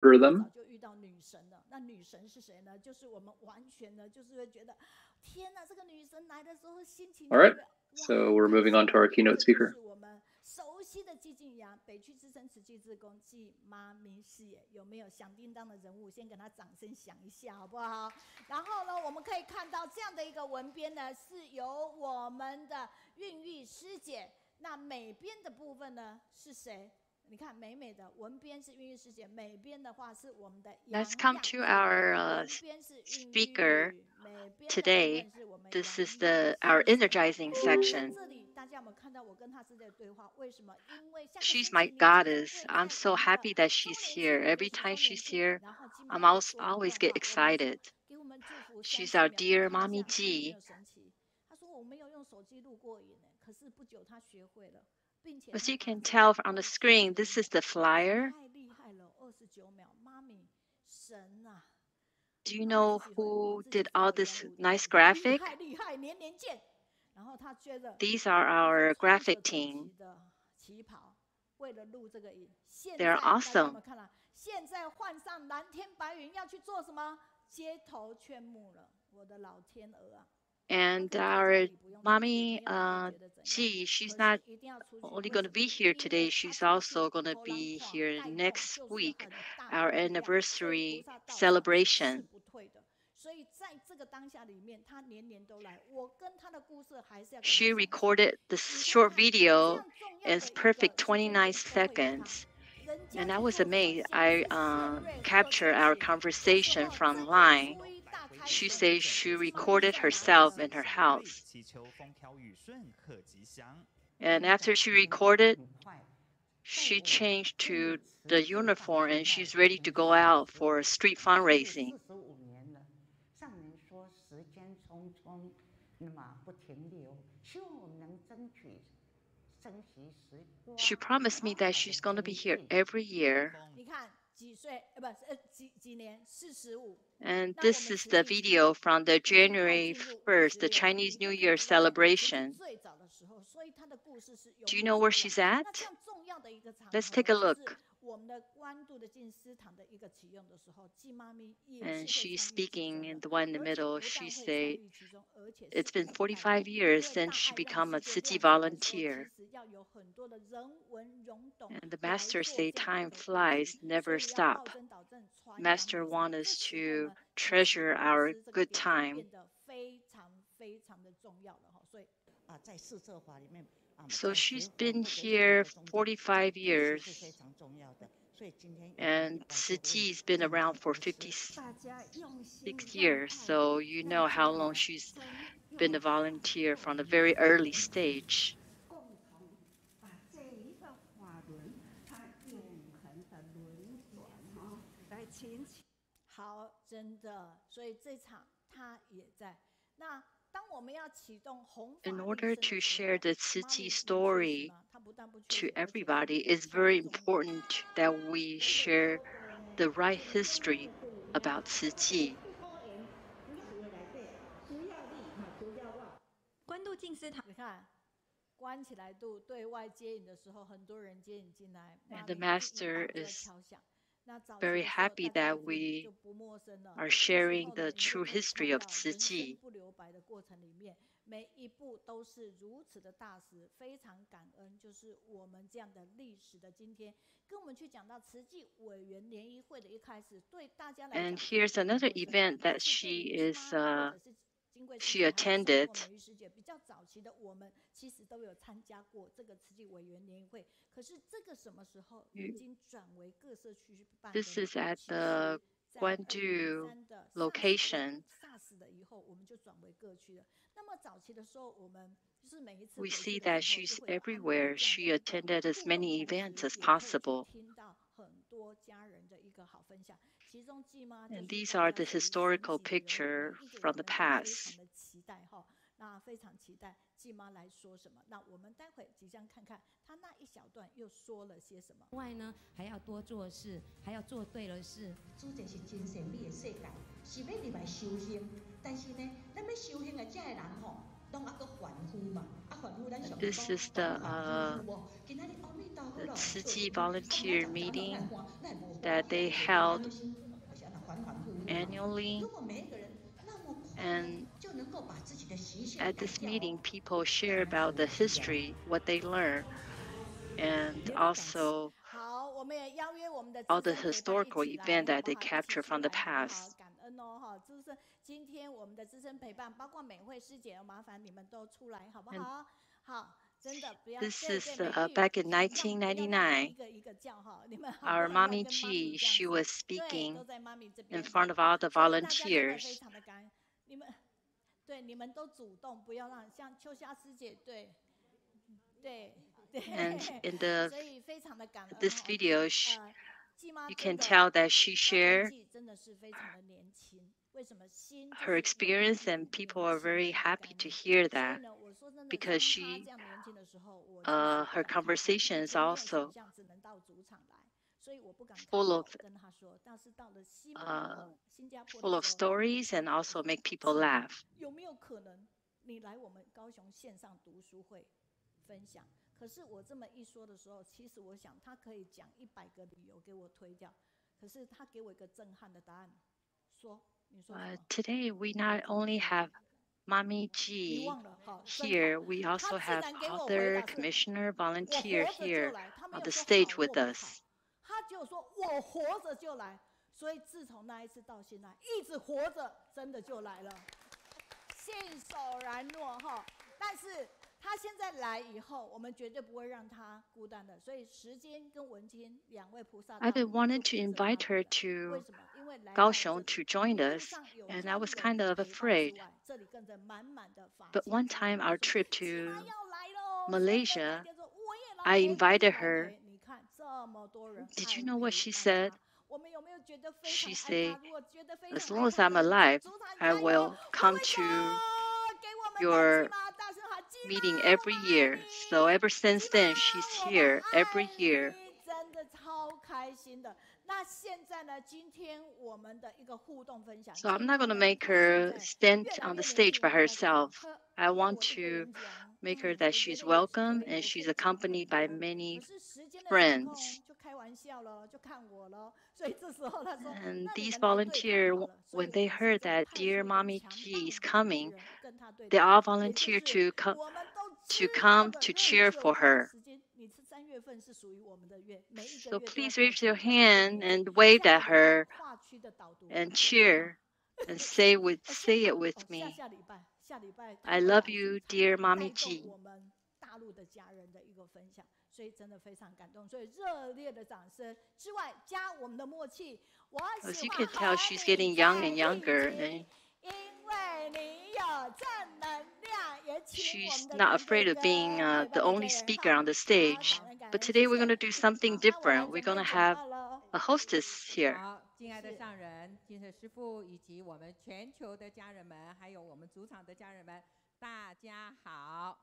them. 就遇到女神了。那女神是谁呢？就是我们完全呢，就是会觉得，天哪，这个女神来的时候心情 All 就 right, 会哇， so 好 we're 开 moving on 心 to our 哦。keynote 这就 speaker. 是我们熟悉的季静阳，北区之声慈济志工暨妈咪事业，有没有响叮当的人物？先给他掌声响一下，好不好？然后呢，我们可以看到这样的一个文编呢，是由我们的孕育师姐。那美编的部分呢是谁？你看美美的文编是孕育师姐，美编的话是我们的杨 Let's come 样 to 子， our 文编是孕 speaker 育，美编的部 today. 分是我们 This 杨 is 样 our 先生。 energizing 那在 section. 这里，大家有没有看到我跟他之间的对话？为什么？因为下个 She's 星 my 期你记得 goddess. 会 I'm 在 so 我们的 happy that 周 she's 年 here. 庆，也就 Every 是 time 周年 she's 庆， here, 然后金妈 I'm 会说一 always 段 get 话，我们说 excited. 给我们祝福 She's 30 our 秒。你 dear 看到这 Mommy 样，看有没 G. 有神奇？他说我没有用手机录过影呢，可是不久他学会了，并且 As 他 you 把 can 这 tell 个 on the 都写 screen, 给 this 我 is the 们， flyer. 太厉害了，29秒，妈咪神啊！ Do you 他 know 自己会 who 自己 did 发 all 了一 this 段录音， nice 厉 graphic? 害厉害，年年见。然后他觉得 These are 他说 our 穿 graphic 着整 team. 齐的旗袍，为了录这个影。现 They're 在大家有没 awesome. 有看到？现在换上蓝天白云要去做什么？街头劝募了，我的老天鹅啊！ And 他可以在家 our 里不用出去， mommy 没有人会觉得怎样。 G, she's 可 not 是一定要出去， only 为 going 什 to 么？ be here 因 today, 为他 she's 出去 also going to 头狼 be 狂 here 带动， next 就是 week, 很大 our 的力量，所以 anniversary 菩萨道场是 celebration. 不退的。所以在这个当下里面，他年年都来。我跟他的故事还是要给他 She 详细。 recorded the 你看 short 看这 video 样重要 in 的一个 perfect 时间 29点都会有他， seconds. 人家 And I 去 was 做什么？ amazed. 像是 I 谢瑞克 captured 姐 our 姐，这时 conversation 候 from 正月 line. 初一大开 She 始， says she 金妈咪 recorded 在哪里 herself 呢？ in her house. 祈求风调雨顺，贺吉祥。 And after she recorded, she changed to the uniform and she's ready to go out for street fundraising. 45年了，上人说时间匆匆，那么不停留，希望我们能争取珍惜时光。 She promised me that she's going to be here every year. 你看几岁？几年？45。 And this is the video from the January 1st, the Chinese New Year celebration. 最早的时候，所以她的故事是 Do you know where she's at? 那这样重要的一个场合， Let's take a 就是 look. 我们的关渡的静思堂的一个启用的时候，季妈咪也 And 是会 she's 参与其 speaking 中 in 的， the one in the 而且 middle. 不 She 但会参 say, 与其中，而且 it's 是 been 一代 45 因 years 为 since 大 she 爱让 become a 世界 city 亮起的时候， volunteer. 其实要有很多的人文融懂 And the 来 master 做 say 这样的一 time 个议 flies, 题，所 never 以要 stop. 道真导正传扬 Master 美 wants 这 us 时候 to 呢，其实 treasure 老 our 师这个 good 点就 time. 变得非常非常的重要了哈，所以。在世策法里面， So 在 she's 学佛 been 或者是 here 宗教，这个 45意识是 years. 非常重要的。所以今天有这么 And 一百多 Tzu 位 Chi's been 正 around 在 for 读书， 大家用心 56 让 years, 爱 so you 让 know 这 how 个 long she's 真 been a 用 volunteer 共 from the 同 very 的 early stage. 共同把这一个法轮它永恒的轮转哈，来请起。好，真的，所以这场他也在。那当我们要启动弘法 In 利 order 生的 to 时 share 候， the 妈 Tzu 咪 Chi 能缺什 story 么？它不但不缺 to 什么，而且是 everybody, 非 it's 常 very 重要。 important that we share the right history about Tzu Chi. 关渡静思堂，你看，关起来度对外接引的时候，很多人接引进来， And 妈 the 咪一 master 把就要 is 敲响。那早期 very 的时候， happy 大家 that 已经 we 就不陌生了。 are 这时 sharing 候 the 呢，你就 true 可以 history 看 of 到 Tzu 人生 Chi. 不留白的过程里面，每一步都是如此的大事，非常感恩，就是我们这样的历史的今天，跟我们去讲到慈济委员联谊会的一开始，对大家来 And 讲是一 here's 个 another 陌生， event 但 that 是对 she 于金 is 妈或者是金贵师 she 姐，还有甚至 attended. 我美玉师姐比较早期的，我们其实都有参加过这个慈济委员联谊会。可是这个什么时候已经转为各社区去办的 This 呢？ is at 其 the 实在 Guandu 2003的 location. SARS 了以后，我们就转为各区了。那么早期的时候，我们就是每一次 We 回去 see 的 that 时候， she's 就会有安排 everywhere. 这样 She 的一个 attended as 互动， many 同 events 时 as 也可以去 possible. 听到很多家人的一个好分享。其中季妈就 And 是 these 大 are 家 the 属于神 historical 级的人物， picture 一直我 from the 们都非常 past. 的期待哈。那非常期待季妈来说什么。那我们待会即将看看她那一小段又说了些什么。外呢还要多做事，还要做对了事。主这是真善美的世界，是要入来修行，但是呢，咱要修行的这个人吼，拢还阁凡夫嘛，凡夫咱上 This 讲 is the 凡夫无，今仔日阿弥陀佛 the 咯， Tzu Chi volunteer meeting. that they held annually. And at this meeting, people share about the history, what they learn, and also 好，我们也邀约我们的 all 资 the 深陪伴一 historical 起来， event 好 that 不 they 好？一起 capture 出 from the 来，好不好？ past. 感恩哦，哈，就是今天我们的资深陪伴，包括美惠师姐，麻烦你们都出来，好不 And 好？好，真的不要 this 对 is 对，美玉 back in 不要让我一 1999. 个一个叫哈，你们好不 Our 好？要 Mommy 跟妈咪 G, 这样 she 子， was 对， speaking 都在妈咪这 in 边 front 哈， of all the 所以大家真的非 volunteers. 常的感恩，你们对你们都主动，不要让像秋霞师姐，对对。 And in 所以非常的感恩 this 哦， video, 季妈 you 真 can 的， tell that she 她年 shared 纪真的是非常的年轻。为什么心就 her 是 experience, and people are very happy to hear 所以 that 呢，我说真的， because 当她 she, 这样年轻的时候，我其实不 her 敢开口， conversation 以 is 前没有想 also 象只能到主场来，所以我不敢开 full 口 of 跟她说。但是到了新加坡 full 的 of 时候， stories and also make people 季妈 laugh. 有没有可能你来我们高雄线上读书会分享？可是我这么一说的时候，其实我想他可以讲100个理由给我推掉，可是他给我一个震撼的答案，说你说什么？ Today, we not only have Mommy 你 G 忘了，好，真 here, 好。 we 他 also 竟 have 然给我回 other 答是， commissioner 我 volunteer 活着就 here 来，他没 on 有 the 说 stage 好或 with 不好， us. 他就说我活着就来。所以自从那一次到现在，一直活着，真的就来了，信手然诺哈。但是他现在来以后，我们绝对不会让他孤单的。所以时间跟文清2位菩萨大 I've 母 been wanting 就 to 陪着他 invite her 为 to 什么？因为来到这 Kaohsiung 里， to join 一路 us, 上有 and 家 I 里 was 人 kind of 陪伴之 afraid. 外，这里更是满满的法 But 器。 one 所以 time 我 our 就说 trip 季妈 to 要来喽，所以呢， Malaysia, 大家说我也来 I 陪，我也 invited 来 her. 陪。你看这么多人 Did 爱 you know what 陪 she 伴 said? 他，我们有没有觉得非 She 常爱他？ said, 如果觉得非 as 常 long 爱 as 他 I'm 的人， alive, 主场 I 加油！ will 挥 come 挥手， to 给我们的 your 季妈大声喊：季 meeting 妈，我 every 们爱 year. 你！ So ever since 季 then, 妈， she's 我们 here 爱 every year. 你！真的超开心的。那现在呢？今天我们的一个互动分享， So I'm 季 not 妈 going to 呢， make 她 her 现 stand 在越来 on the 越年 stage 轻， by 我跟她讲， herself. 可 I 要 want 我一个 to 人讲， make her 我 that 觉 she's 得也是可 welcome 以， and 我可 she's 以讲 accompanied 很 by 多。 many 可是时间的掌 friends. 控就开玩笑了，就看我了。所以这时候他说：“ And 那你 these 们来对谈 volunteers, 好了。” 所以 when 我 they 们现 heard 在 that 派出 Dear 一个 Mommy 强 G 棒 is 的艺 coming, 人跟他对 they 谈， all 也就 volunteer 是 to 我们都 to 知道 come 的。 to 那你 cheer 就 for 看 her. 时间，你是3月份是属于我们的月，每一个 So 月都要 please 告 raise 诉 your 你看他的 hand 名字。 and wave 下 at 个礼拜 her 跨区的导读， and 好， cheer and say 下 it with 下 me. 下礼拜，下礼拜 I 他会 love 来 you, 主场 dear 带 Mommy 动 G. 我们大陆的家人的一个分享，所以真的非常感动，所以热烈的掌声之外，加我们的默契。我 As 喜 you 欢 can tell, 和 she's 你 getting young 在 and 一 younger, 起， and 因为你有正能量。也请我 she's 们的 not 团队 afraid of 跟 being 陪 the 伴的 only 家人 speaker 哈。on the 好， stage. 感恩感 But 恩，谢 today we're 谢。 going to do something 好，那我来 different. We're 准 going 备 to 讲 have 到了。 a hostess here. 好，敬爱的是上人、金色师父以及我们全球的家人们，还有我们主场的家人们，大家好。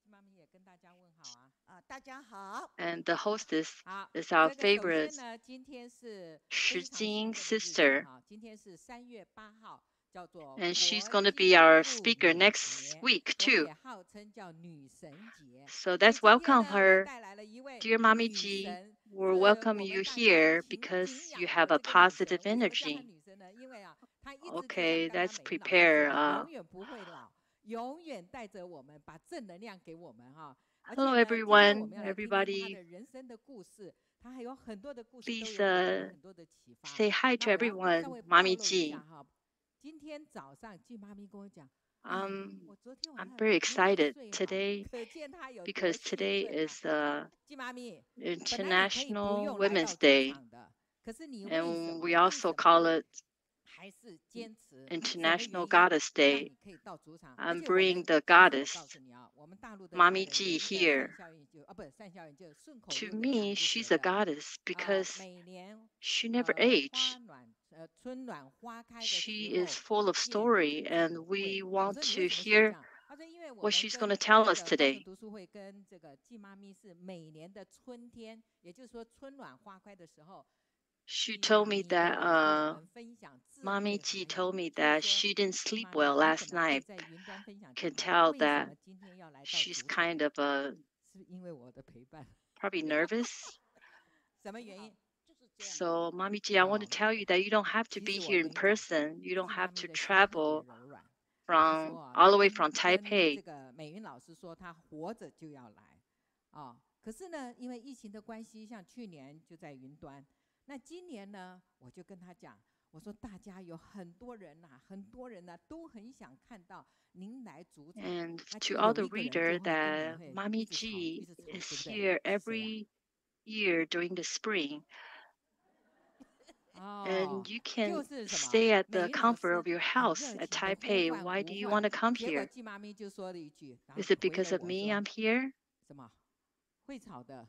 妈咪也跟大家问好啊。大家好。 And the hostess 好， is our 这个首 favorite 先呢，今天是 Shi 非常兴 Jing 奋的日子 sister. 哈，今天是3月8号，叫做 And she's 国 going to 际 be our 妇 speaker 女 next 节， week 我们 too. 也号称叫女神节。 So 所以 let's 今天 welcome 呢，我 her. 带来了一位 Dear Mommy 女 G, 神， we'll 是 welcome 我 you 们大家 here 敬 because 敬 you 仰 have 的 a 这个女神。 positive 为什么叫她 energy. 女神呢？因为啊，她一直就像 Okay, 刚刚 let's 美云老师 prepare. 说的，永远不会老，永远带着我们，把正能量给我们哈。而且 Hello 呢，今天我 everyone, 们要来听听她 everybody. 的人生的故事，她还有很多的故事都 Please 有给我们很多的启发。 say hi to 那我要稍 everyone, 微暴 Mommy 露一 G. 下哈，今天早上季妈咪跟我讲，哎，我昨天晚 I'm 上 very 没有 excited 睡好， today 可见她有多 because 兴 today 奋啊。 is 季妈咪，本来你可以不 International 用来 Women's 到主 Day, 场的，可是你为什 and 么 we also call it 还是坚持？什么 International 原因 Goddess 让 Day? 你可以到主场？而 I'm 且我们 bringing the 其实我 goddess 告诉你啊，我们大陆的家 Mommy 人有 G 一个善 here. 效应，就不是善效应，就是顺口 To 溜的这样 me, 子 she's 写 a 的。 goddess because 每年 she never 花 aged. 暖春暖花开的 She 时 is 候 full of 见 story, 智 and 慧。 we 我 want 说你 to 为什么写这 hear 样？他说因为我 what 们 she's 跟 going to tell 那 us 个高雄 today. 读书会跟这个季妈咪是每年的春天，也就是说春暖花开的时候， She 季 told 妈 me 咪 that 都会跟我们分享智 Mommy 慧 G 涵 told 养。 me 所以 that 说， she didn't 季 sleep 妈咪 well 你 last 怎么会 night. 在云端分享这 Can 个？ tell 为什 that 么今天要来到 she's 主场？ kind of 是因为我的陪伴。probably nervous. 什么原因？ So, Mommy Ji, I want to tell you that you don't have to be here in person. You don't 季 have 妈咪 to 的心特别 travel 柔软。 她 from 说啊， all the way 跟 from 这 Taipei. 个美云老师说，她活着就要来，啊，可是呢，因为疫情的关系，像去年就在云端，那今年呢，我就跟她讲，我说大家有很多人呐、都很想看到您来主场， And 那 to 就 all 有 the 一个人就 reader 会跟你 that 会 Mommy 一直吵， Ji 对 is 不对？ here 是谁啊？ every year during the spring. 哦， And you 就 can 是什么？ stay at 美 the 云老 comfort 师 of your 很 house 热 at 情的呼 Taipei. 唤 Why 呼 do you 唤， want to come 结果 here? 季妈咪就说了一句，然后 Is it 回了 because of 我 me 说 I'm here? 什么？会吵的，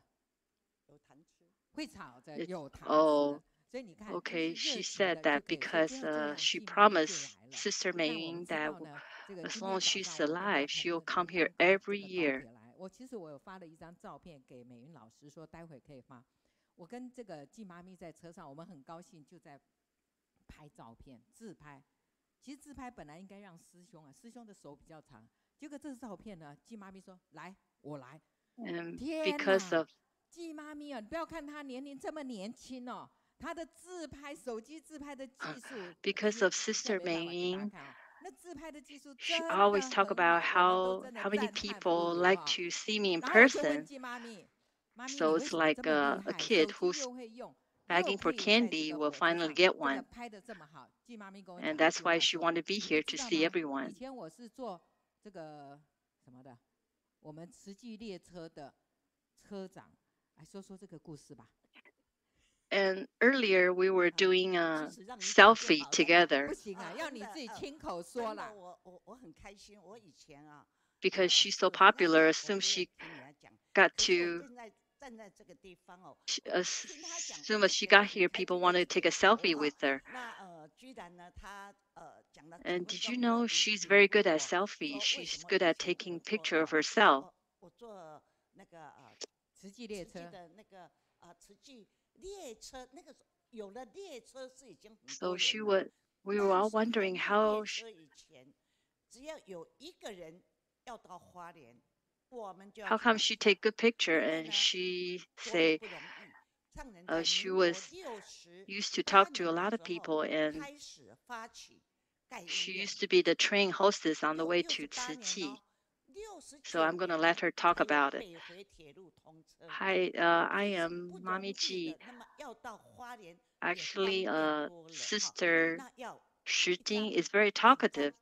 有糖吃。 会吵着 It's- 有糖吃 oh, 的，所以你看，就 Okay, 是 she 热情 said 的就 that 可以说， because 就这样， she 季妈咪就 promised 来了。 Sister 那我们 Mei 知 that 道呢，这个 as 今 long 天 as 早 she's 上我跟她 alive, 同 she'll 同 come 样 here 把这 every 个高 year. 铁来，我其实我有发了一张照片给美云老师，说待会可以发。我跟这个季妈咪在车上，我们很高兴，就在拍照片自拍。其实自拍本来应该让师兄啊，师兄的手比较长，结果这照片呢，季妈咪说来，我来。 And 天 because 哪 of 季妈咪啊，你不要看她年龄这么年轻哦，她的自拍手机自拍的技术， because of Sister 现在没办法给大家 Mei, 看哦，那自拍的技术 she 真 always 的 talk 很 about 好，我们都 how 真的 how many 赞叹不 people 已 like 啊。 to see me in 然后我就问 person. 季妈咪，妈咪 So 你 it's 为什么 like 这么厉 a 害？ kid 手机 who's 又会用，又 begging 可 for 以在这 candy 个 will 火车 finally 上 get 这个 one. 拍的这么好。季妈咪跟我 And 讲一 that's 句 why 话 she 说， wanted to be 你 here 知 to 道 see 吗？以 everyone. 前我是坐这个什么的，我们慈济列车的车长，来说说这个故事吧。 And earlier we were doing 其 a 实让你讲就 selfie 好了。 together 不行啊，要你自己亲口说 真的， 啦。 我很开心。我以前啊， because she's so 是 popular. 那 As 我 soon 我 as 也 she 听人家讲， got 可是我 to 现在站在这个地方哦， as 听他讲， soon 我 as 就 she 觉得 got 很 here, 开 people 心的 wanted to take a 觉得 selfie 啊 with her. 那居然呢，他讲了几 And 分 did you 钟的 know 语 she's 语 very 录 good at 哦， selfie? 说为 She's 什么 good 以 at 前 taking 我做 picture of herself. 我坐那个慈济列慈济车，的那个慈济列车，那个时候有了列车是已经很 So 多 she 人了， would. We were 但 all 是还 wondering 没有 how 列 she, 车以前，只要有一个人要到花莲，我们就要 how 去 come 买 she 票， take good picture 因为 and 呢 she 多么 say 不容易。上人在 she 民国 was used to 68 talk to a 年的 lot 时 of 候 people and 开始发起盖医 she 院， used to be the train hostess on the way to 68年 Tzu 哦， So 69 I'm going to 年 let her talk 才有 about it. 北回铁路通车， Hi, I 非常 am 不 Mommy 容易 Ji. 的。那么要到花莲也方 Actually, 便多了哈， Sister 那要 Shi 一张 Jing is very 2张 talkative.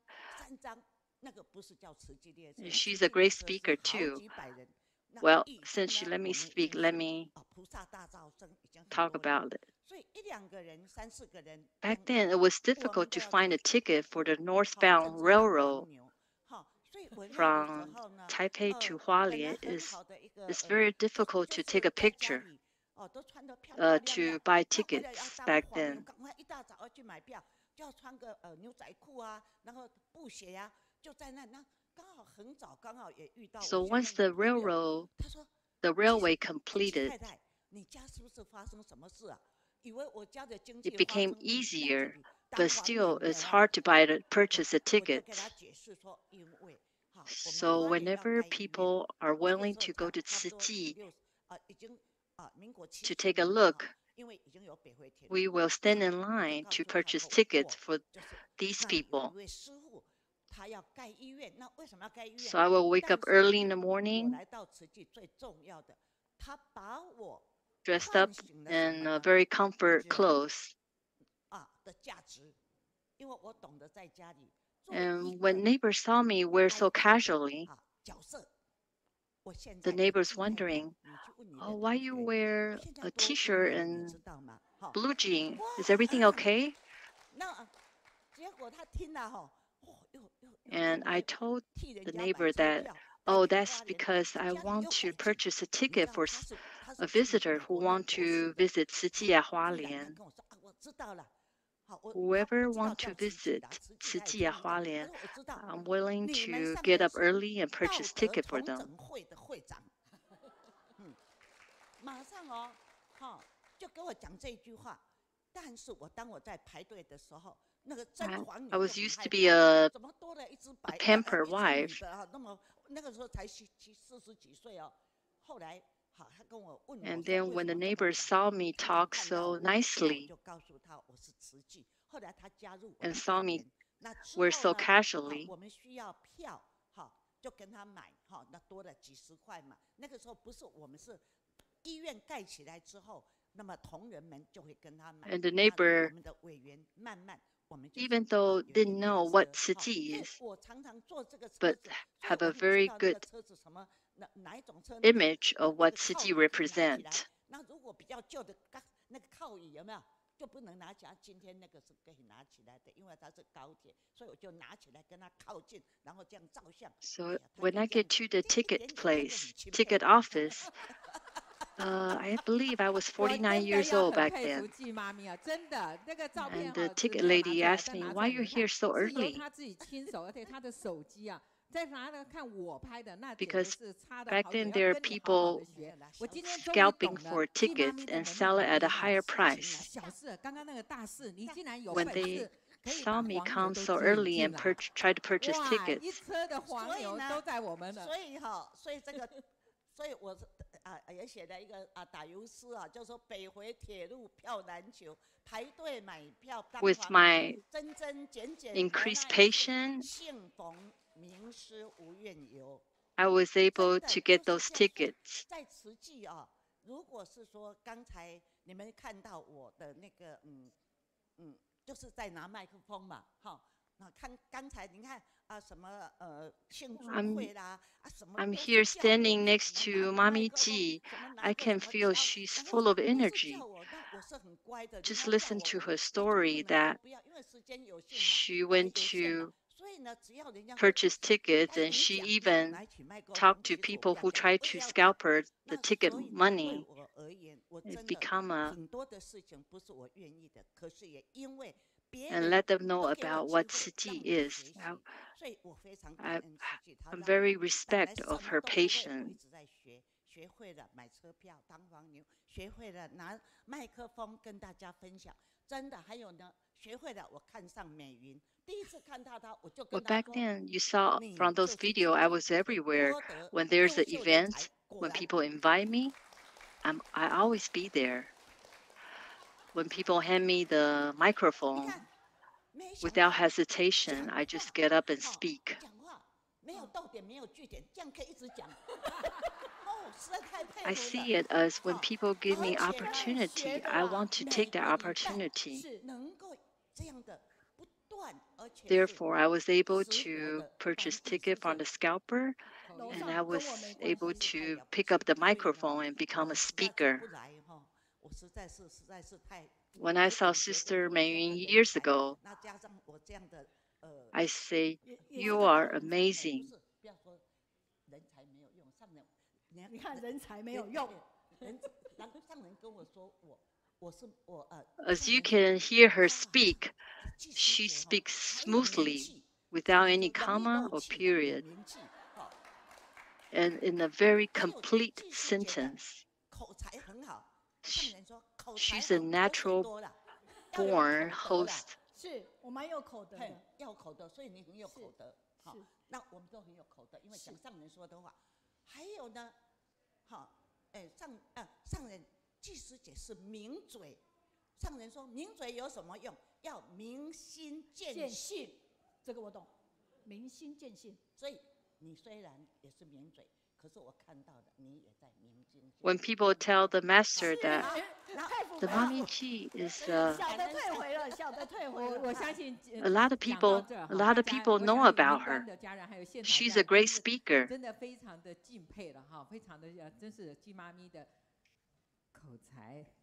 3张，那个不是叫慈济列车， She's 慈 a 济列 great 车 speaker 是好 too. 几百人。那 Well, 一张 since she 呢， let 我 me 们 speak, 已经 let 是 me 菩萨大造生已经很 talk 多人， about it. 所以1、2个人、3、4个人 Back 用药， then, it was 我们 difficult 都 to 要 find a 去 ticket for the 好， northbound 甚至到 railroad 黄牛。好，所以文庙的时 from 候呢， Taipei to 本来 Hualien 很 is 好的一个 it's very 就 difficult 就 to take 是 a 在家 picture 里都穿得漂漂亮 to 亮， buy 那为了要 tickets 当 back 黄牛， then. 赶快一大早要去买票，就要穿个牛仔裤啊，然后布鞋呀，就在那刚好很早，刚好也遇到 So 我现 once 在的 the 朋友， railroad, 他说 the 季 railway 季 completed, 太太，你家是不是发生什么事啊？以为我家的经 it 济发 became 生问题，在这 easier, 里当 but 黄 still 牛 it's 的哦。 hard to buy to 我 purchase the 就给他 tickets. 解释说，因为好，我们 So 花莲要 whenever 盖医院， people are 那个 willing 时候 to go to 差不多已经 Tzu 已经民国 to 70 take a 年了哈， look, 因为已经有北回铁路 we 了， will 那 stand in 我就 line 告 to 诉他 purchase 说， tickets 我 for 就是 these 那里有一 people. 位师傅，他要盖医院，那为什么要盖医院？ So I will wake 但 up 是我 early in the 我 morning, 来到慈济最重要的，他把我 dressed 唤 up 醒了什 in 么呢？ very comfort 人 clothes. 的价值，因为我懂得在家里做一 And 个 when neighbors saw me wear 哀 so 歌的 casually, 角色。我现 the 在的 neighbors 季太太， wondering, 你去问你的 oh, 同 why you 学， wear 现在 a 多温 t-shirt 柔，你 and 知道吗？好， blue jean? 哇 Is everything okay? 那结果他听了哈，又 And 真 I 的 told 替人 the 家买 neighbor 车 that, 票， oh, 再去 that's 花莲， because 他 I 家里 want 又 to 改进。 purchase a 你知 ticket 道 for 他是 a 去 visitor 美 who 国念 want 博士 to 的， visit 好， Tzu 啊居然他 Hualien. 跟我说我知道了。好，他 Whoever 不知道 want 叫 to 慈济 visit 啦，慈济 Tzu 他也听 啊不懂。他 Hualien, 说我知道， I'm willing 你们 to 上 get 人 up 是 early and 道 purchase 德 ticket for 重 them. 整会的会长。马上哦，就跟我讲这句话。但是当我在排队的时候，那个真黄牛 I 就 was 很 used 害 to be 怕， a 怎么多了一只 pampered 一只女 wife. 的那么那个时候才40几岁哦。后来 And then when the neighbors saw me talk so nicely and saw me wear so casually, 就跟他买哈，那多了几十块嘛。那个时候不是我们是医院盖起来之后，那么同仁们就会跟他买。 and the neighbor, 我们的委员慢慢，我们 even though didn't know what Tzu is, 我常常坐这个车 but 子， have a 所以我很知 very 道那 good 个车子什么哪一种车 image of 那 what 个靠 Tzu 椅可以拿起 represent. 来那如果比较旧的那个靠椅有没有？ 就不能拿起来，今天那个是可以拿起来的，因为它是高铁，所以我就拿起来跟他靠近，然后这样照相。So when I get to the ticket place, ticket office, I believe I was 49 years old back then. And the ticket lady asked me, "Why you're here so early?" Because back then there are people scalping for tickets and sell it at a higher price. When they saw me come so early and try to purchase tickets, 所以我也写了一个打油诗啊，就说北回铁路票难求，排队买票当 with 黄 my 真真简简 increased patience, 幸逢名师无怨尤。 I was able to get those tickets. 在慈济啊，如果是说刚才你们看到我的那个就是在拿麦克风嘛，哈。 那看刚才你看啊，什么庆祝会啦，啊什么。I'm here standing next to Mommy Ji. I can feel she's full of energy. Just listen to her story that she went to purchase tickets and she even talked to people who tried to scalp her the ticket money. It become and let them know about what Tzu is. I'm very respect of her patience. 学会了买车票当黄牛，学会了拿麦克风跟大家分享，真的还有呢，学会了我看上美云，第一次看到她我就跟 Well, 她 back 说。 then, you saw from those videos, I was everywhere. When there's an event, when people invite me, I always be there. When people hand me the microphone, without hesitation, I just get up and speak. I see it as when people give me opportunity, I want to take that opportunity. Therefore, I was able to purchase ticket from the scalper, and I was able to pick up the microphone and become a speaker. When I saw Sister Mayun years ago, I say, "You are amazing." 你看人才没有用。上人跟我说我是我 As you can hear her speak, she speaks smoothly, without any comma or period, and in a very complete sentence. She's a natural born host. 是我蛮有口德的，要口德，所以你很有口德。好，那我们都很有口德，因为讲上人说的话。还有呢，好，上人济师姐是名嘴，上人说名嘴有什么用？要明心见性，这个我懂，明心见性。所以你虽然也是名嘴。 When people tell the master that the Mommy Ji is a lot of people know about her. She's a great speaker.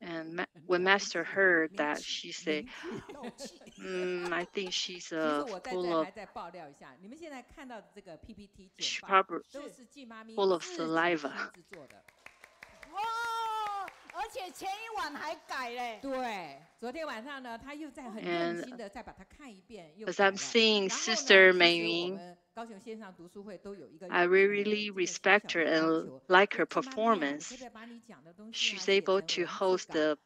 And when Master heard that, she said, I think she's full of saliva. 而且前一晚还改嘞。对，昨天晚上呢，他又在很用心的再把它看一遍，又改了。 As I'm seeing Sister Mayun, I really respect her and like her performance. She's able to host the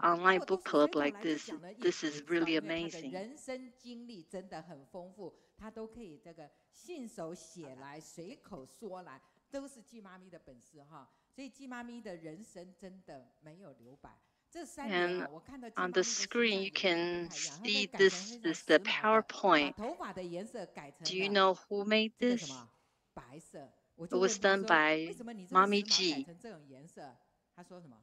online book club like this. This is really amazing. 人生经历真的很丰富，他都可以这个信手写来，随口说来。 都是季妈咪的本事哈，所以季妈咪的人生真的没有留白。这3 And 年我看到季 on 妈 the 咪的形 screen, 象 you 也不 can 太一样，她都 see 改成 this 非常 is the 时髦的，把 PowerPoint. 头发的颜色改 Do 成 you 了 know who made 这个什 this? 么白色。我 It 就 was 问她 done 说，为 by 什么你这个 Mommy 时髦改 G. 成这种颜色？她说什么？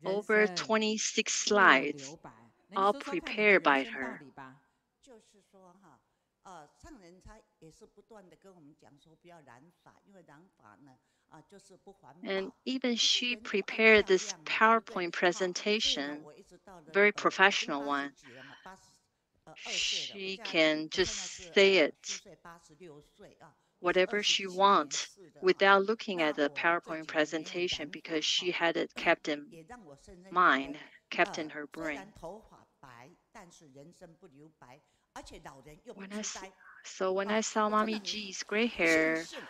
人 Over 生 26不 slides, 留白。那你 all 说说看你的 prepared 人 by 生道 her. 理吧。就是说哈，上人他也是不断的跟我们讲说，不要染发，因为染发呢，就是不环 And 保。 even 可是 she 人都爱 prepared 漂 this 亮嘛，对不对？ PowerPoint 所以呢， presentation, 我一直到了 very 已经 professional 80 one. 几了嘛，2岁了。我 She 现在 can 我 just 现在是 say 7 it 岁86岁啊，我是 whatever she 27年 wants 次的啊。 without looking 那 at the 我这 PowerPoint 几年没有 presentation 染发 because she 哈， had it kept in 也让我深深觉 mind, 得， kept in her 虽 brain. 然头发白，但是人生不留白，而且老人又不 When I 痴 s- 呆。 So when 啊， I saw 我真的 Mommy 很 G's gray 庆 hair, 幸。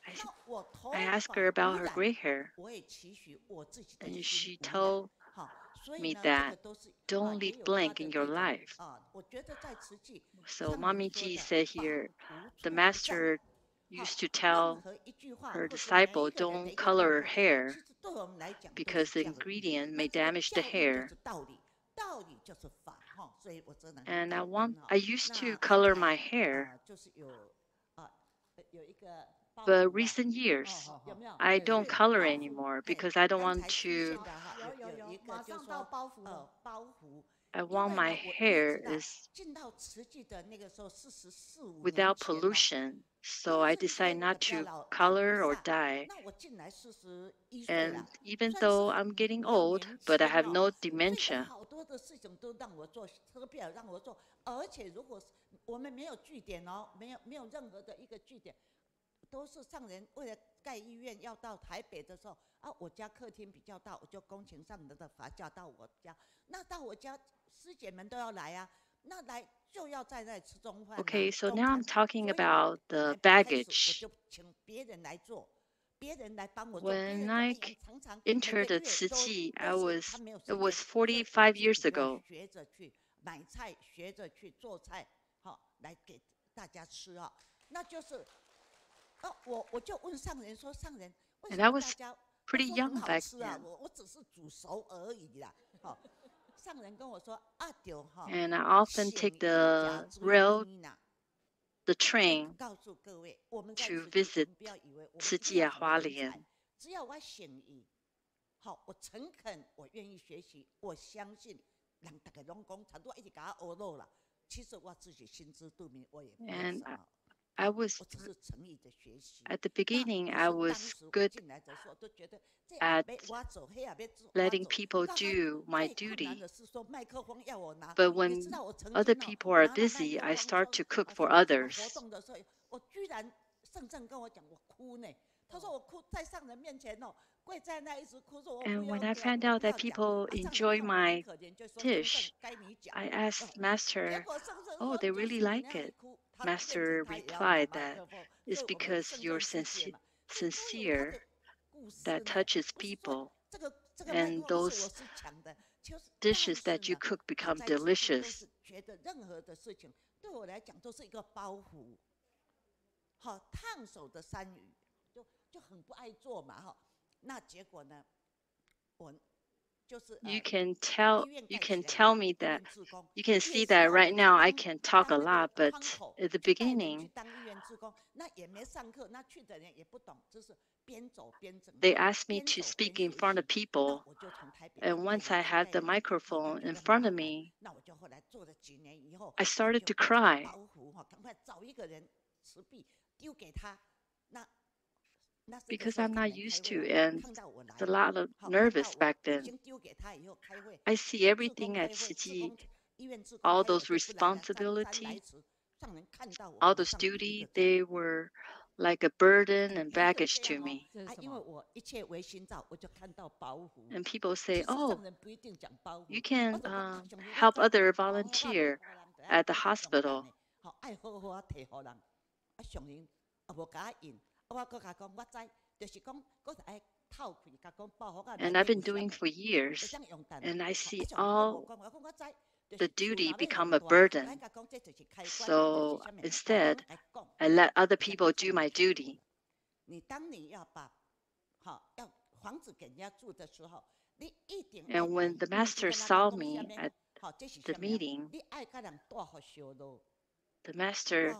I, 那我头 I asked 发 her about 不 her 染， gray hair, 我也期许我自己的 and 心 she 无染。 told 好，所以 me 呢，这个 that 都是 don't 也 leave 有它 blank 的 in 这 your 种 life. 我觉得在慈济 So 上人 Mommy 说 G 的 said 法 here, 无 the 处不在。 master 好， used to 任 tell 何一句话 her 或者每 disciple 一个人的 don't 一个动 color her 作， hair 其实对我们来讲都是 because the 教育。 ingredient 那 may 这个 damage the 教育就 hair. 是道理，道理就是法哈。所以我真的很 And 感 I 恩 used 那 to 现 color 在 my hair, 就是有一个包 but 袱吧， recent years 有没有？ I 对 don't 对 color 包袱， anymore 对， because I don't 刚 want 才出 to. 现的哈，有一个马就是上到说包袱了。包袱。 I 因 want 为 my 呢，我一 hair 直到 is 进到慈济的那个时候，44、5 年 without 前哦， pollution, so 天 I 生所 decide 有的 not 比较 to 老菩 color or 萨。 dye. 那我进来41岁 And 了， even 算是 though I'm 很 getting 比较 old, 年 but I 轻 have 哦。 no 所以有 dementia. 好多的事情都让我做，特别让我做。而且如果是我们没有据点哦，没有任何的一个据点，都是上人为了盖医院要到台北的时候我家客厅比较大，我就恭请上人的法教到我家。那到我家师姐们都要来啊，那来就要在那里吃中饭 Okay, so 中 now I'm 餐。 talking 所以呢， about 本 the 来开始我 baggage. 就请别人来做，别人来帮我做，别 When 人 I 就常常每 entered 个 the 月都 Tzu 他 Chi, 没有 it 时 was 间，所以我 45自己 years 就要 ago. 学着去买菜，学着去做菜，好来给大家吃啊。那就是我就问上人说，上人为 And 什 I 么 was 大家都 pretty 说 young 很好 back 吃啊？ then. 我只是煮熟而已啦。好，上人跟我说对哈， And I often 省 take 油加 the 水 rail, 甜呐。 the 所以 train 告诉各位，我们在 to 慈济，我 visit 们不要以为我们慈一定济啊花要很天才莲，只要我诚意，好，我诚恳，我愿意学习，我相信，让大家拢讲，差不多一直给他学落了。其实我自己心知肚明，我也没有 And 什么。 I was 我只是诚意的学习。 at the 那 beginning 可 I 是 was 当时我 good 进来的时候，都觉得这 at 也要我走，那也要我 letting 走。 people 刚刚 do my 最困难 duty. 的是说麦克风要我拿， But 你知 when 道我曾 other 经 people are 拿了麦 busy, 克 I 风 start 说 to cook 什 for 么什么 others. 活动的时候，我居然圣正跟我讲，我哭呢。他说我哭在上人面前跪在那一直哭，说我不 And 要 when I 讲， found 我 out 不要 that 讲。 people 上人 enjoy 看我很 my 可怜，就说圣正 dish, 该你讲。 I asked 结 Master, 果圣正 oh, 说 they 就是 really 你 like 那样一 it. 哭，他变成 Master 他也要拿 replied 麦 that 克风， it's 所以我们 because 圣 you're 正师姐嘛，所以都有他 sincere 的故事 that 呢。 touches 不是说 people, 这个麦克 and 风是我 those 是抢的，就是但 dishes 是 that you 呢， cook 我 become 在慈济都 delicious. 是觉得任何的事情对我来讲都是一个包袱。好，烫手的山芋就很不爱做嘛哈。那结果呢，我就是 You 医 can 院 you 盖 can 起来 tell 嘛， me 医 that 院志工， you can 也 see 是 that 我 right 去 now I 当 can talk a 当那 lot, 个 but 窗口， at the 就带人去 beginning 当医院志工，那也没上课，那去的人也不懂，就是边走边整 they 合， asked me 边 to 走 speak 边 in 学 front of 习。那 people, 我就从台北 and 就带 once I 人去 had 带 the 人，那就 microphone 觉 in 得 front 麻 of 烦。 me, 那我就后来做了几年以后， I 我 started 就 to 把这个 cry. 包袱赶快找一个人持币丢给他。那这个 Because 时候 I'm 上 not 人开 used 会 to, and 看到我来 it's a lot of 好，看 nervous 到 back 我已 then. 经丢给他以后开会， I see 志 everything 工 at 开会，志 Siji, 工医院志工 all 开会 those 就不来了，站来 responsibility, 迟，上人看到我 all 马 those 上比一 duty, 个赞。 they were like a burden and 人会 baggage 这 to 样 me. 这是什 因为 么？ 我一切唯心造，我就看到包袱。 And people 其 say, 实上 oh, 人不一定讲包 you 袱， can 我就讲上人 help 讲 other 包袱我 volunteer 袂互人就 at the 爱勇敢 hospital. 的，好爱好好摕互人。上人无甲我应，我搁甲讲我知，就是讲搁爱透开，甲讲包袱啊内 And 底 I've 有 been 啥 doing 物， for 会 years, 当用单。 and I 好 see 上人佫无 all 讲，我讲我知，就 the 是厝 duty 若要 become 用 a 大，我 burden. 甲讲这就是开关，这就是 So 啥物， instead, 来讲。 I let other 我才 people 跟 do 上 my 人开口 duty. 了。当你要把要 And when the master saw me at the meeting, the master,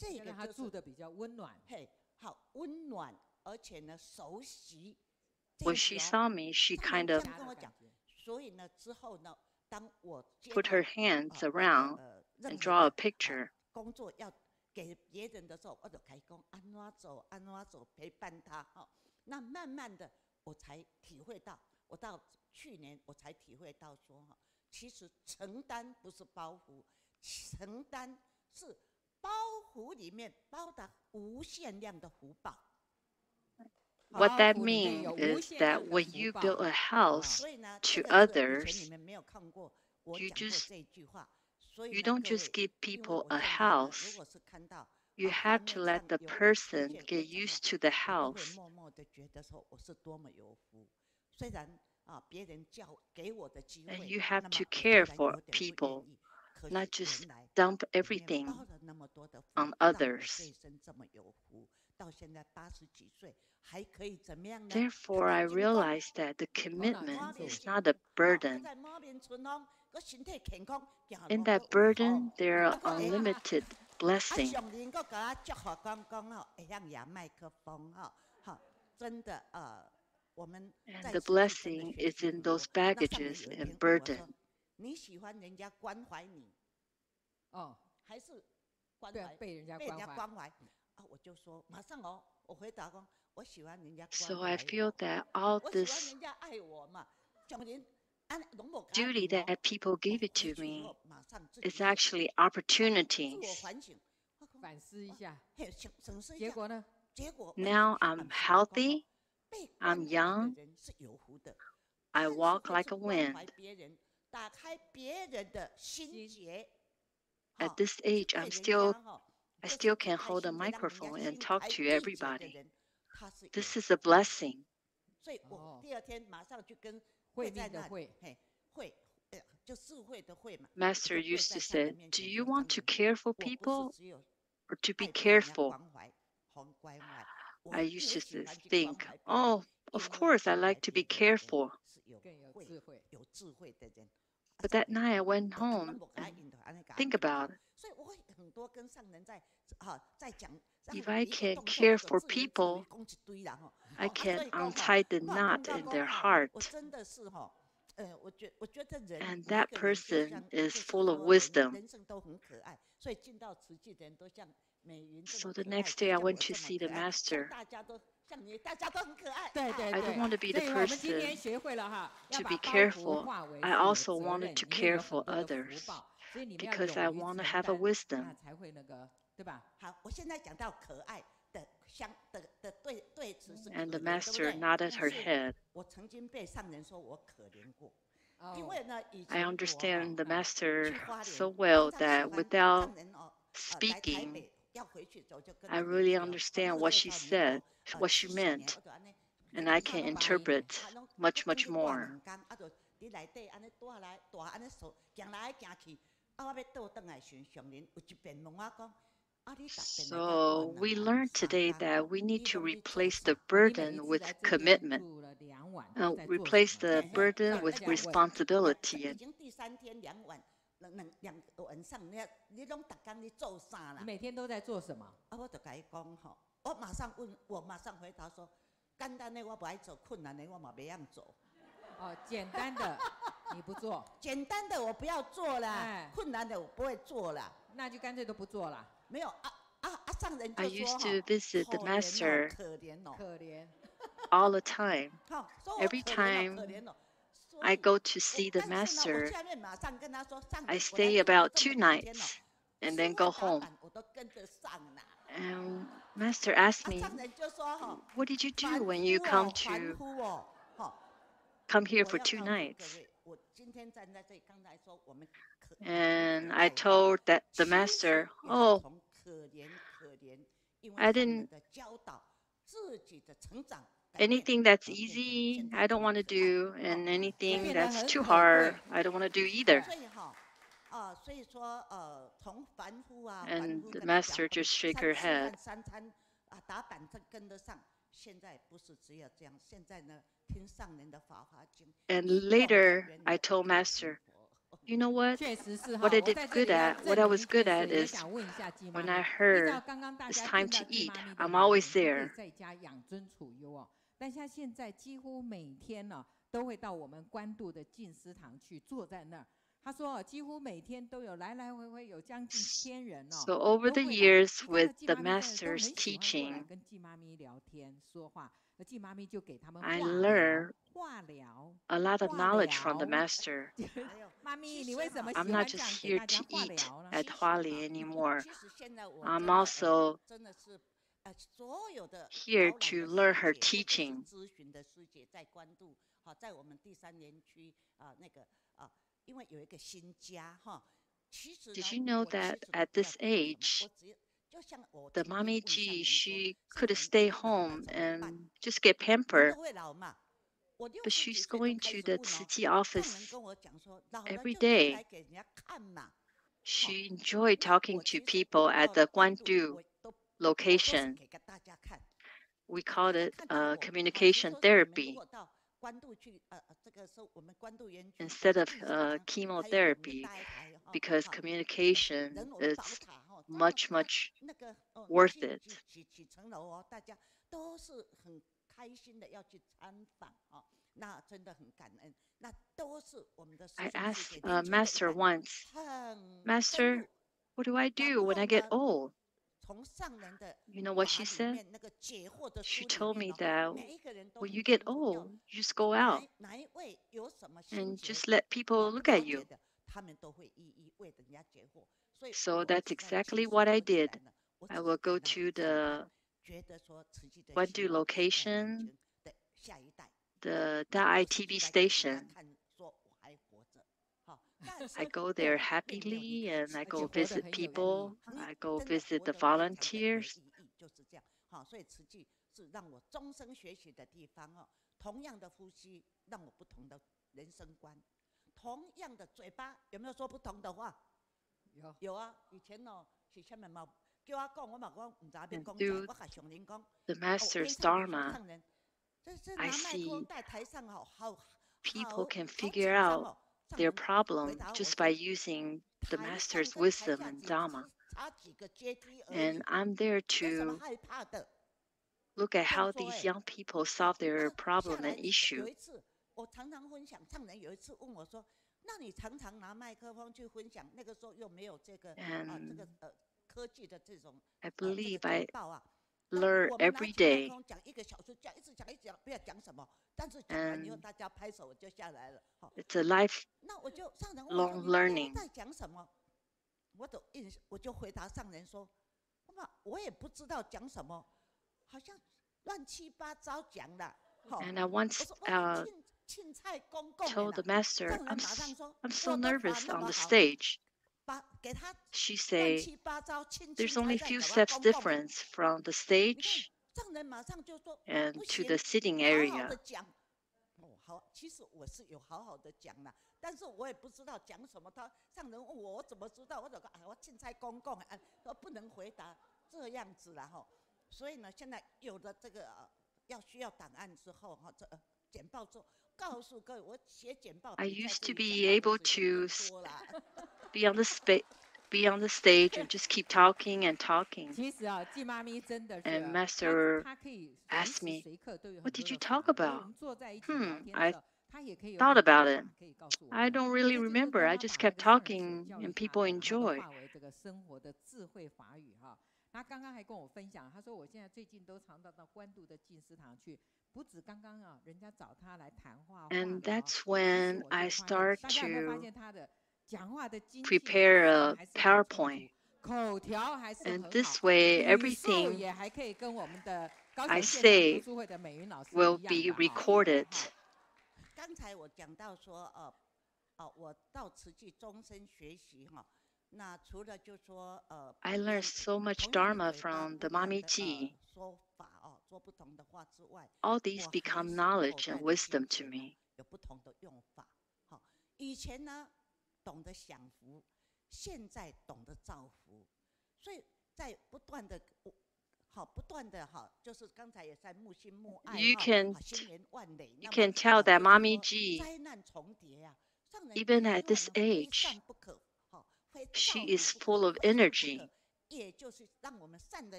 要让他住的比较温暖。 when she saw me, she kind of 所以呢，之后呢，当我 put her hands around and draw a picture. 工作要给别人的时候，我就开始讲安怎走，陪伴他哈。那慢慢的，我才体会到，我到去年我才体会到说哈，其实承担不是包袱，承担是包袱里面包的无限量的福报。 What that means is that when you build a house to others, you don't just give people a house. You have to let the person get used to the house. And you have to care for people, not just dump everything on others. Therefore, I realized that the commitment is not a burden. In that burden, there are unlimited blessings. And the blessing is in those baggages and burden. 你喜欢人家关怀你，还是关怀被人家关怀？我就说马上哦，我回答说，我喜欢人家关怀我。 So I feel that all 我喜欢 this 人家爱我嘛，duty that people give it to me is actually opportunities. 反思一下，结果呢？ Now I'm healthy, I'm young, I walk like a wind. At this age, I still can hold a microphone and talk to everybody. This is a blessing. 所以我第二天马上就跟会在那里，就智慧的会嘛。 Master used to say, "Do you want to care for people or to be careful?" I used to think, "Oh, of course, I like to be careful." But that night I went home and think about it. If I can care for people, I can untie the knot in their heart. And that person is full of wisdom. So the next day I went to see the master. I don't want to be the person to be careful. I also wanted to care for others because I want to have a wisdom. And the master nodded her head. I understand the master so well that without speaking, I really understand what she said, what she meant, and I can interpret much, much more. So we learned today that we need to replace the burden with commitment, replace the burden with responsibility. 你每天都在做什么？我就跟伊讲吼，我马上回答说，简单的我不爱做，困难的我嘛没样做。简单的你不做，简单的我不要做啦，困难的我不会做啦，那就干脆都不做了。没有上人就说 I used to visit the master 可怜 all the time. Every time I go to see the master, I stay about 2 nights and then go home. And master asked me, "What did you do when you come here for 2 nights?" And I told the master, "Oh, I didn't. Anything that's easy, I don't want to do, and anything that's too hard, I don't want to do either." And the master just shook her head. And later, I told Master, you know what? What I was good at is when I heard it's time to eat, I'm always there. 但像现在几乎每天呢、都会到我们关渡的静思堂去坐在那儿。他说，几乎每天都有来来回回有将近1000人哦。 So over the years with the Master's teaching, 跟季妈咪聊天说话，季妈咪就给他们 I learned 化疗。 a lot of knowledge from the Master. 妈咪，你为什么喜 I'm 欢 not 这样 just 给 here 大 to 家化 eat 疗呢？ at Huali anymore. 其实现在我 I'm also 真的是所有的 here 导览 to 的 learn 师 her 姐或者是 teaching. 咨询的师姐在关渡，好，在我们第3联区那个因为有一个新家哈。其实 Did you know that at this age, the Mommy G, she could have stayed home and just get pampered, but she's going to the Tzu Chi office every day. She enjoyed talking to people at the Guandu location. We called it communication therapy instead of chemotherapy, because communication is much, much worth it. 几层楼哦，大家都是很开心的要去参访哦，那真的很感恩。那都是我们的师 I 兄师 asked 姐年轻的一 Master 代 once, 很 Master, 深入。 what do I do when I get old? 从上人的 You know what she 法里 said? 面那个解惑的 She 书里 told 面 me 哦， that 每一个人都 when 很 you get 清楚要 old, you just go out 哪一位有什么心 and 结 just let people 不 look at 了解 you. 的，他们都会一一为人家解惑。所以 So 我 that's 实在 exactly 其实 what I 合起来 did. 呢，我 I 只 will 是 go 在那 to 里赞 the 叹，觉得说慈济的 Guandu 希望在年 location, 轻的下一代。 the 那我是 ITV 出来给人家 station. 看，说我还活着。好，但 I 是 go 我 there 并没有 happily 离开 and 慈 I 济。 go 而且活得 visit 很有意义。 people. 你 I go 真的 visit 活 the 得非常的有 volunteers. 意义，就是这样。好，所以慈济是让我终生学习的地方哦。同样的呼吸，让我不同的人生观。同样的嘴巴，有没有说不同的话？有啊，以前哦是下面嘛，叫我讲，我嘛讲唔知要讲啥，我甲上人讲， The 我 Master's 边唱 Dharma, 唱人，这 I 拿麦克风 see 在台上哦，好 people can 紧 figure 张 out 哦。上 their 人 problem 回答我 just by 说， using the 台上 Master's 跟台 wisdom 下 and 只 Dharma. 是差几个阶梯而 And 已， I'm there 有什么 to 害怕的？ look at 这样 how 说 these 哎， young people 好 solve their 那 problem 下来 and 有 issue. 一次，我常常分享，上人有一次问我说，那你常常拿麦克风去分享，那个时候又没有这个这 And 个科技的这种 I 这个 believe 简 I 报啊。 learn 我们拿 every 起麦克 day. 风讲1个小时，一直讲，不要讲什么。但是讲完以后， And 大家拍手，我就下来了。好， it's a lifelong 那我就上人问我说：“你都 learning. 在讲什么？”我就回答上人说：“我也不知道讲什么，好像乱七八糟讲的。” And I once 我说青菜公共 told the 的 Master, 上人马上说 I'm so 我的法 nervous 那 on 么 the 好， stage. 给他 She 乱 say, 七八糟青 there's 菜 only 在 few 搞 steps 公共。 difference from the 你看 stage 上人马上就说 and 不 to 行， the sitting 好好的 area. 讲。好，其实我是有好好的讲啦，但是我也不知道讲什么。他上人问我，我怎么知道？我就说我青菜公共说不能回答这样子啦哈。所以呢，现在有了这个需要档案之后哈，这简报之后，告诉各位，我写简报 I 比在 used 这 to 里 be 讲话 able 的时间 to 更多啦。be on the stage and just keep talking and talking. 其实啊，季妈咪真的是 And 啊， Master 她可以随 asked 时 me, 随刻都有 what 很 did 多 you 的 talk 法，所以我 about? 们坐在一起聊天的 I 时候，她也可以有 thought 很多 about 的 it. 法可以告诉我 I 们。 don't 这 really 就是 remember. 当 I 她 just 把那 kept 个上学 talking 教 and 育 people 法呢，都 enjoy. 化为这个生活的智慧法语哈。她刚刚还跟我分享，她说我现在最近都常到关渡的静思堂去，不止刚刚啊，人家找她来谈话 And 化疗 that's 其实 when 我就 I 发现， start 大家有没有发 to 现她的讲话的精进 prepare 啊， a 还是很清楚 PowerPoint. 口条还是 And 很 this 好， way, 语速 everything 也还可以跟我们的高 I 雄线上 say 读书会的美云老师 will 一样 be 的哈。 recorded. 哈刚才我讲到说，我到慈济终身学习哈。那除了就说I learned so much 同样的 Dharma 嘴巴 from 不 the 一样 Mommy 的 G. 说法说不同的话之外， All these 我还 become 是 knowledge 口 and 袋的金 wisdom to 钱 me. 有不同的用法。好，以前呢懂得享福，现在懂得造福，所以在不断的 You can tell that Mommy G, even at this age, she is full of energy,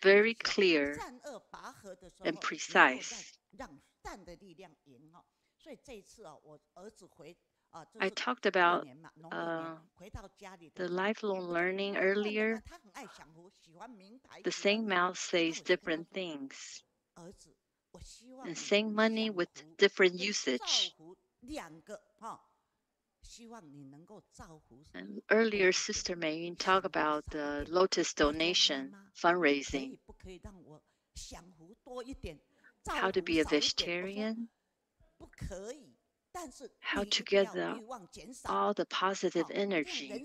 very clear and precise. I talked about the lifelong learning earlier. The same mouth says different things. And same money with different usage. And earlier, Sister Mayun talked about the Lotus donation fundraising. How to be a vegetarian, how to get all the positive energy.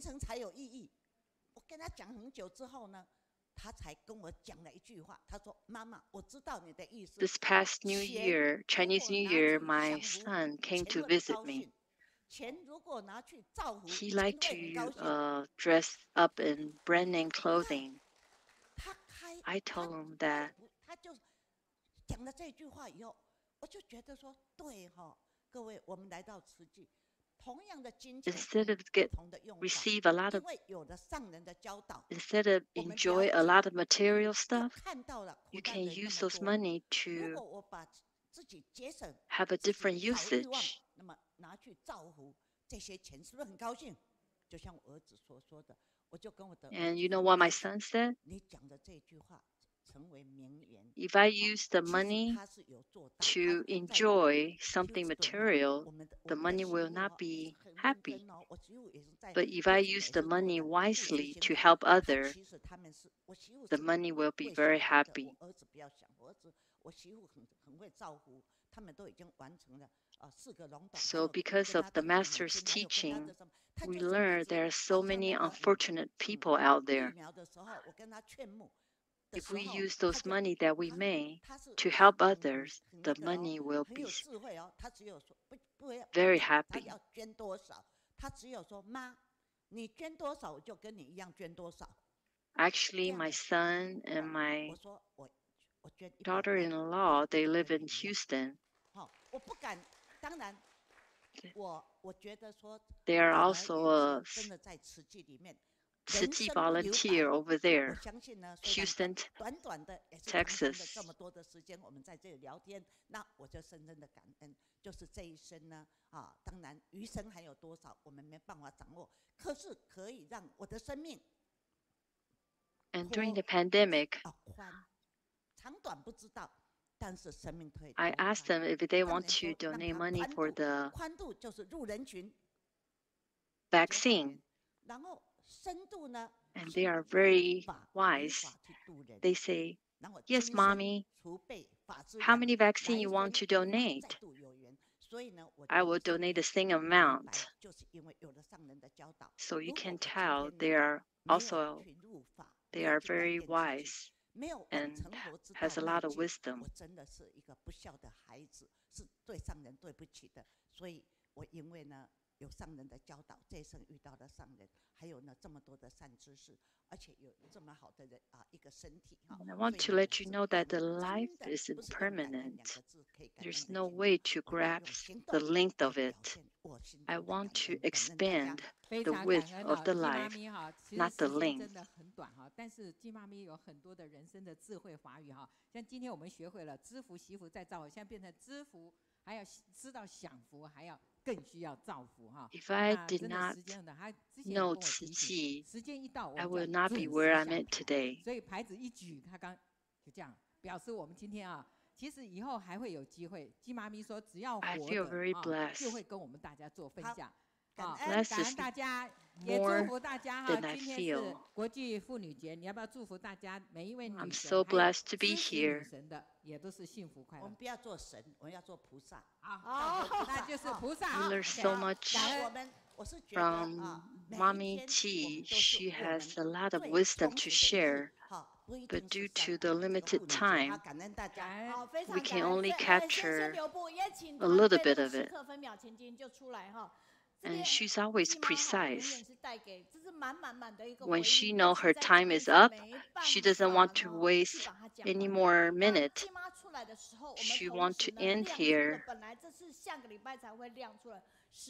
This past New Year, Chinese New Year, my son came to visit me. He liked to dress up in brand name clothing. I told him that instead of enjoy a lot of material stuff, you can use those money to have a different usage. And you know what my son said? If I use the money to enjoy something material, the money will not be happy. But if I use the money wisely to help others, the money will be very happy. So because of the Master's teaching, we learn there are so many unfortunate people out there. If we use those money that we make to help others, the money will be very happy. Actually, my son and my daughter-in-law, they live in Houston. They are also a Tzu Chi volunteer over there, Houston, Texas. And during the pandemic, I asked them if they want to donate money for the vaccine. And they are very wise. They say, yes, Mommy, how many vaccines you want to donate? I will donate the same amount. So you can tell they are very wise and has a lot of wisdom. I want to let you know that the life is impermanent. There's no way to grasp the length of it. I want to expand the width of the life, not the length. 但是金妈咪有很多的人生的智慧华语哈，像今天我们学会了知福惜福再造福，现在变成知福，还要知道享福，还要更需要造福哈。 If I did not know Tzu Chi, I would not be where I'm at today. 所以牌子一举，他刚就这样表示我们今天啊，其实以后还会有机会。金妈咪说，只要活着，就会跟我们大家做分享。 感恩大家，也祝福大家哈！今天是国际妇女节，你要不要祝福大家每一位女神？ I'm so blessed to be here. 女神的也都是幸福快乐。我们不要做神，我们要做菩萨。好，那就是菩萨。We learn so much from Mommy Chi. She has a lot of wisdom to share. But due to the limited time, we can only capture a little bit of it. And she's always precise. when she knows her time is up, she doesn't want to waste any more minute. She wants to end here,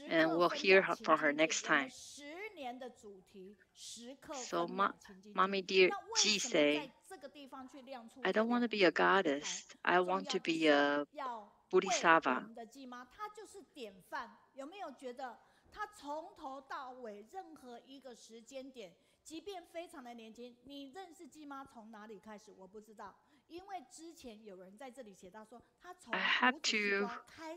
and we'll hear from her next time. So, Mommy dear Ji say, I don't want to be a goddess. I want to be a Bodhisattva. 他从头到尾任何一个时间点，即便非常的年轻，你认识鸡妈从哪里开始？我不知道，因为之前有人在这里写到说，他从 I have to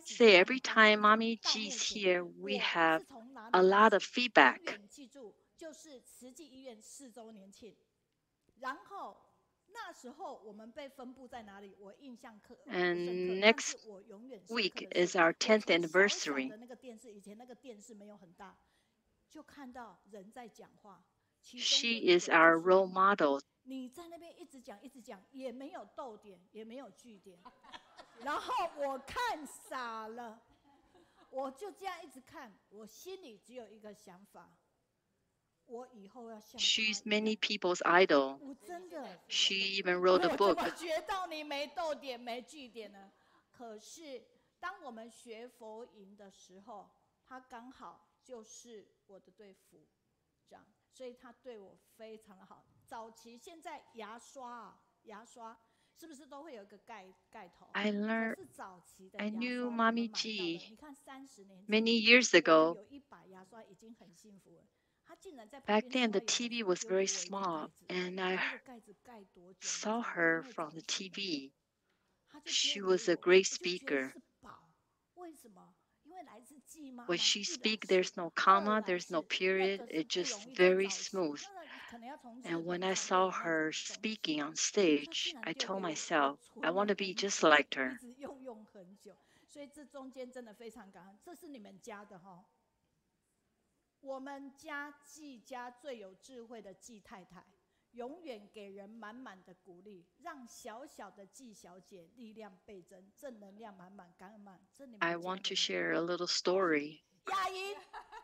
say every time Mommy G's here, we have a lot of feedback. 永远记住，就是慈济医院4周年庆，然后。那时候我们被分布在哪里？我印象深刻。And next week is our 10th anniversary. 那个电视以前那个电视没有很大，就看到人在讲话。She is our role model. 你在那边一直讲，也没有逗点，也没有句点，然后我看傻了，我就这样一直看，我心里只有一个想法。 She's many people's idol. She even wrote a book. 我学到你没逗点没句点呢？可是当我们学佛营的时候，他刚好就是我的队辅长，所以他对我非常的好。早期现在牙刷是不是都会有一个盖头？ I knew Mommy G many years ago. 有100牙刷已经很幸福了。 Back then, the TV was very small, and I saw her from the TV. She was a great speaker. When she speaks, there's no comma, there's no period, it's just very smooth. And when I saw her speaking on stage, I told myself, I want to be just like her. 所以这中间真的非常感恩，这是你们家的哈。 我们家季家最有智慧的季太太，永远给人满满的鼓励，让小小的季小姐力量倍增，正能量满满，感恩满。I want to share a little story. 亚莹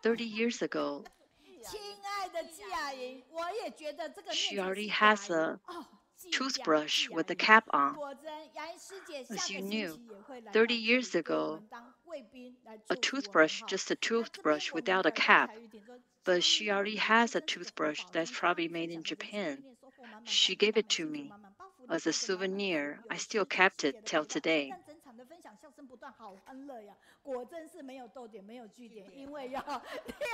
30 years ago, 亲爱的季亚莹，我也觉得这个 she already has a toothbrush with a cap on. As you knew, 30 years ago, a toothbrush, just a toothbrush without a cap. But she already has a toothbrush that's probably made in Japan. She gave it to me as a souvenir. I still kept it till today. 果真是没有逗点，没有句点，因为要练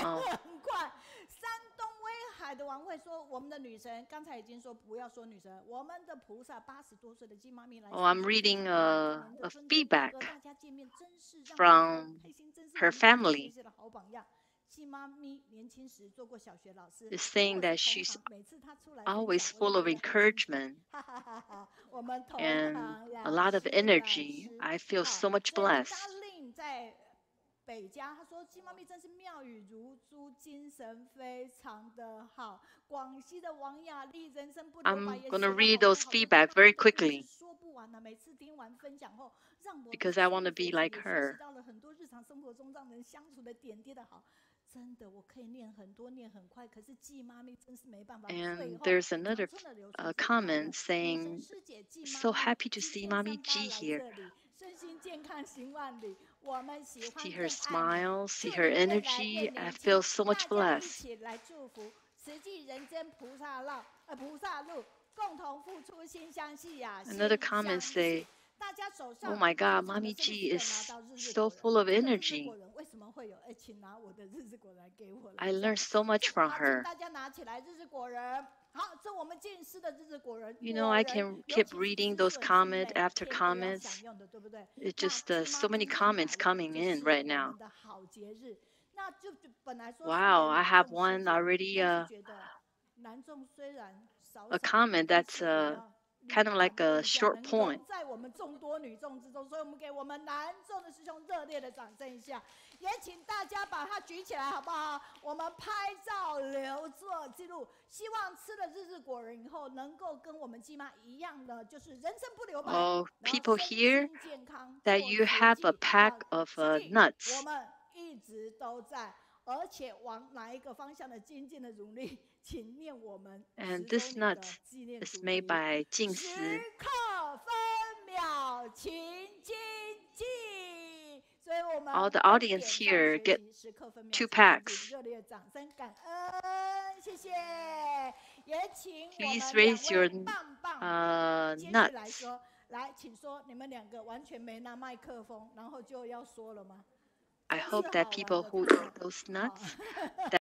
很快。山东威海的王会说，我们的女神刚才已经说不要说女神，我们的菩萨80多岁的金妈咪来。Oh, I'm reading a feedback from her family. Is saying that she's always full of encouragement and a lot of energy. I feel so much blessed. 在北家，他说：“鸡妈咪真是妙语如珠，精神非常的好。”广西的王雅丽，人生不留白。I'm gonna read those feedback very quickly because I want to be like her. 到了很多日常生活中让人相处的点滴的好。 真的，我可以念很多，念很快，可是季妈咪真是没办法。And there's another comment saying, "So happy to see Mommy G here. See her smile, see her energy. I feel so much blessed." Another comment say, "Oh my God, Mommy G is so full of energy. I learned so much from her." You know, I can keep reading those comment after comments. It's just so many comments coming in right now. Wow, I have one already, a comment that's kind of like a short point. 在我们众多女众之中，所以我们给我们男众的师兄热烈的掌声一下，也请大家把它举起来，好不好？我们拍照留作记录，希望吃了日果仁以后，能够跟我们鸡妈一样的，就是人生不留白。Oh, people here that you have a pack of nuts. 我们一直都在而且往哪一个方向的精进的努力，请念我们And 10 this 周年 nut 的纪念 is 主 made 题。by 静时思。刻分秒勤精进，所以我们 All the 跟 audience 点 here 上 get 学习，时刻分秒 2勤精 packs. 进，热烈掌声感恩，谢谢。也请我 Please 们2 raise your 位棒棒的接续来 nuts. 说，来，请说，你们2个完全没拿麦克风，然后就要说了吗？ I 真是 hope that 好玩 people 的 who 太 eat 好 those 好 nuts